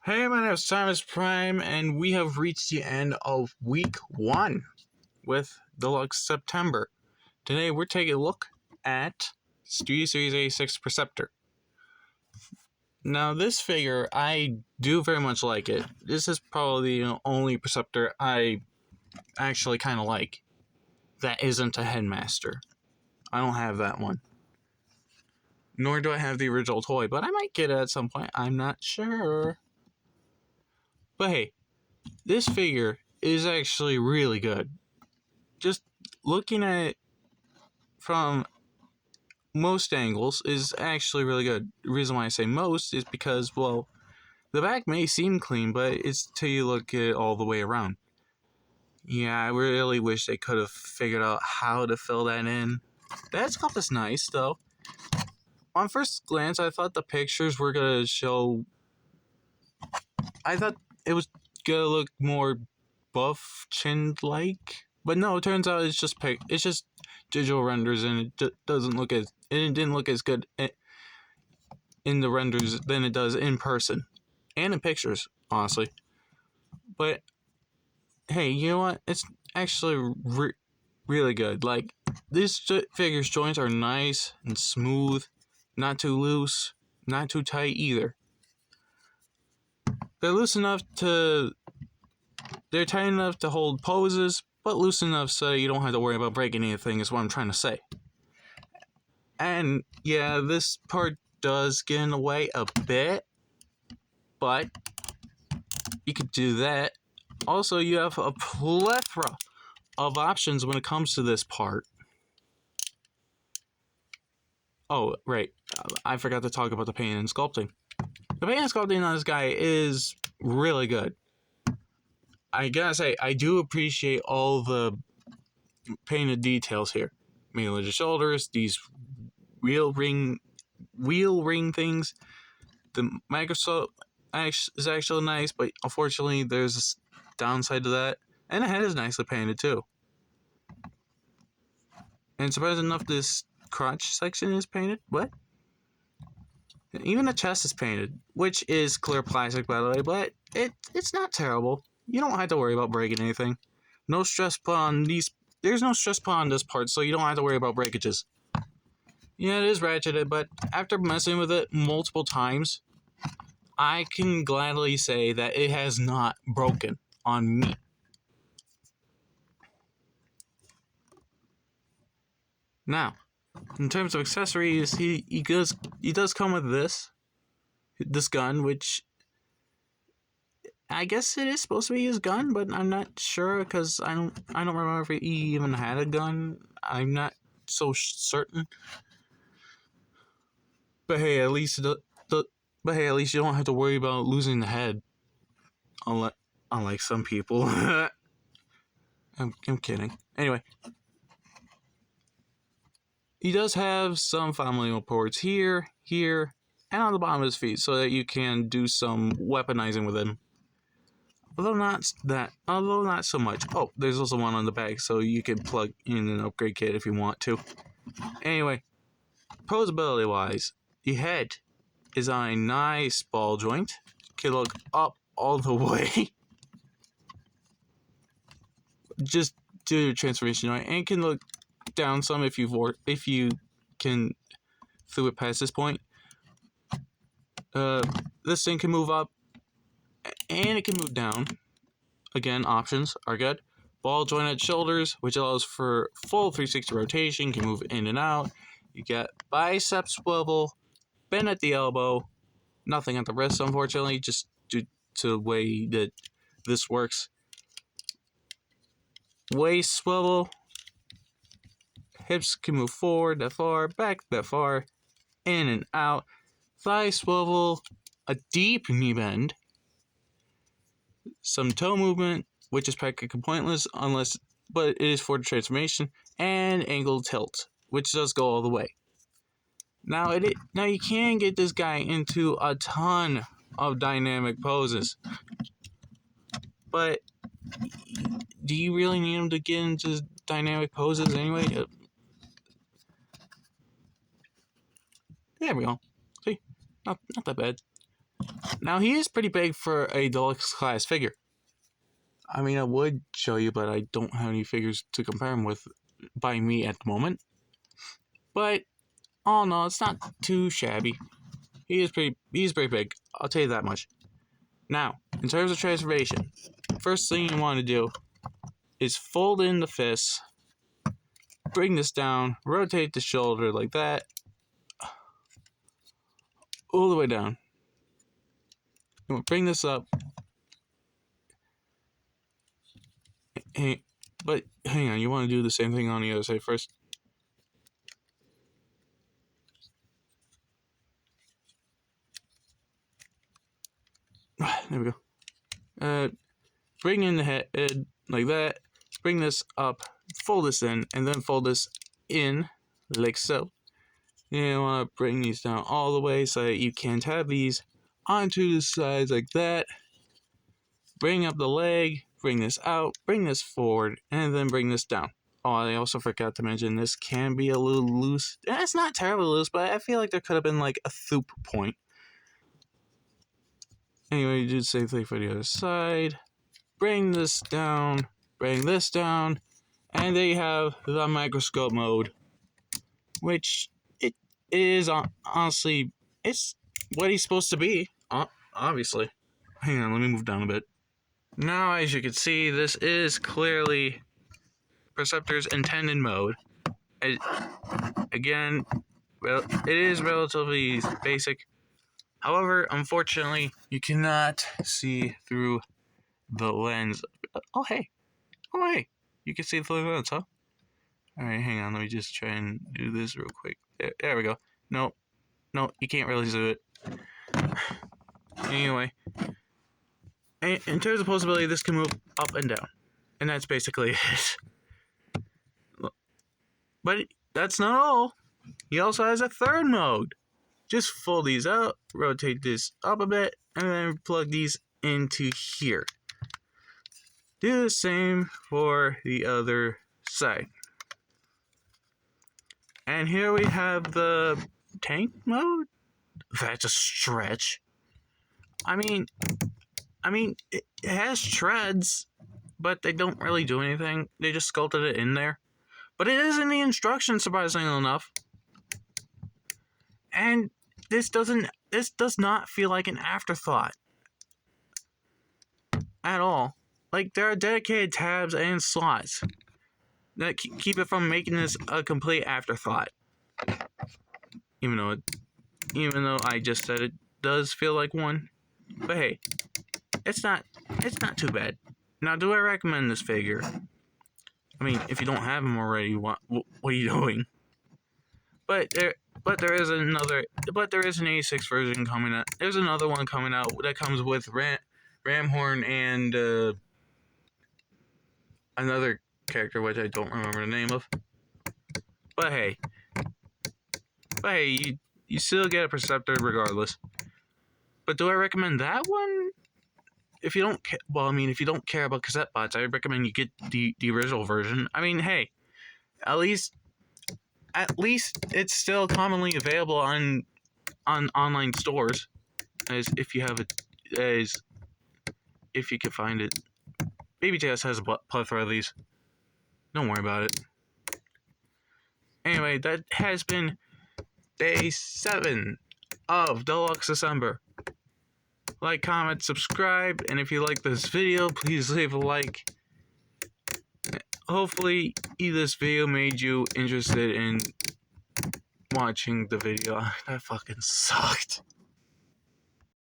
Hey, my name is Thomas Prime, and we have reached the end of week 1 with Deluxe September. Today, we're taking a look at Studio Series 86 Perceptor. Now, this figure, I do very much like it. This is probably the only Perceptor I actually kind of like that isn't a Headmaster. I don't have that one. Nor do I have the original toy, but I might get it at some point. I'm not sure. But hey, this figure is actually really good. Just looking at it from most angles is actually really good. The reason why I say most is because, well, the back may seem clean, but it's till you look at it all the way around. Yeah, I really wish they could have figured out how to fill that in. That sculpt is nice, though. On first glance, I thought the pictures were gonna show... I thought it was gonna look more buff chin-like, but no, it turns out it's just digital renders, and it doesn't look as... it didn't look as good in the renders than it does in person and in pictures, honestly. But hey, you know what? It's actually really good. Like, this figure's joints are nice and smooth, not too loose, not too tight either. They're loose enough to... they're tight enough to hold poses, but loose enough so you don't have to worry about breaking anything, is what I'm trying to say. And yeah, this part does get in the way a bit, but you could do that. Also, you have a plethora of options when it comes to this part. Oh, right. I forgot to talk about the painting and sculpting. The painting and sculpting on this guy is really good. I gotta say, I do appreciate all the painted details here. Mainly the shoulders, these wheel ring things. The microscope is actually nice, but unfortunately there's a downside to that. And the head is nicely painted too. And surprisingly enough, this crotch section is painted. What? Even the chest is painted, which is clear plastic, by the way, but it's not terrible. You don't have to worry about breaking anything. No stress put on these. There's no stress put on this part, so you don't have to worry about breakages. Yeah, it is ratcheted, but after messing with it multiple times, I can gladly say that it has not broken on me. Now, in terms of accessories, he does come with this gun, which I guess it is supposed to be his gun, but I'm not sure because I don't remember if he even had a gun. I'm not so certain. But hey, at least you don't have to worry about losing the head, unlike some people. I'm kidding. Anyway, he does have some family ports here, and on the bottom of his feet, so that you can do some weaponizing with him. Although not so much. Oh, there's also one on the back, so you can plug in an upgrade kit if you want to. Anyway, posability wise, the head is on a nice ball joint. Can look up all the way. Just do the transformation joint, and can look down some if you can through it past this point. This thing can move up, and it can move down. Again, options are good. Ball joint at shoulders, which allows for full 360 rotation, can move in and out. You get bicep swivel, bend at the elbow, nothing at the wrist, unfortunately, just due to the way that this works. Waist swivel, hips can move forward that far, back that far, in and out. Thigh swivel, a deep knee bend, some toe movement, which is practically pointless but it is for the transformation, and angle tilt, which does go all the way. Now you can get this guy into a ton of dynamic poses, but do you really need him to get into dynamic poses anyway? There we go. See, not that bad. Now, he is pretty big for a deluxe class figure. I mean, I would show you, but I don't have any figures to compare him with by me at the moment. But, oh no, it's not too shabby. He's pretty big. I'll tell you that much. Now, in terms of transformation, first thing you want to do is fold in the fist, bring this down, rotate the shoulder like that, all the way down. Bring this up. But hang on, you want to do the same thing on the other side first. There we go. Bring in the head like that. Bring this up, fold this in, and then fold this in like so. You want to bring these down all the way so that you can tab these onto the sides like that. Bring up the leg, bring this out, bring this forward, and then bring this down. Oh, I also forgot to mention this can be a little loose. It's not terribly loose, but I feel like there could have been like a thoop point. Anyway, you do the same thing for the other side. Bring this down, and there you have the microscope mode, which it is honestly, it's what he's supposed to be, obviously. Hang on, let me move down a bit. Now, as you can see, this is clearly Perceptor's intended mode. Again, well, it is relatively basic. However, unfortunately, you cannot see through the lens. Oh, hey. You can see through the lens, huh? Alright, hang on. Let me just try and do this real quick. There we go. No, you can't really do it. Anyway. In terms of possibility, this can move up and down. And that's basically it. But that's not all. He also has a third mode. Just fold these out, rotate this up a bit, and then plug these into here. Do the same for the other side. And here we have the tank mode. That's a stretch. I mean, it has treads, but they don't really do anything. They just sculpted it in there. But it is in the instructions, surprisingly enough. And this does not feel like an afterthought. At all. Like, there are dedicated tabs and slots that keep it from making this a complete afterthought. Even though I just said it does feel like one. But hey, it's not too bad. Now, do I recommend this figure? I mean, if you don't have him already, what are you doing? But there is an 86 version coming out. There's another one coming out that comes with Ramhorn and another character which I don't remember the name of. But hey, you still get a Perceptor regardless. But do I recommend that one? If you don't if you don't care about cassette bots, I recommend you get the original version. I mean, hey, at least it's still commonly available on online stores, as if you can find it. Baby JS has a plethora of these. Don't worry about it. Anyway, that has been day 7 of Deluxe December. Like, comment, subscribe, and if you like this video, please leave a like. Hopefully, this video made you interested in watching the video. That fucking sucked.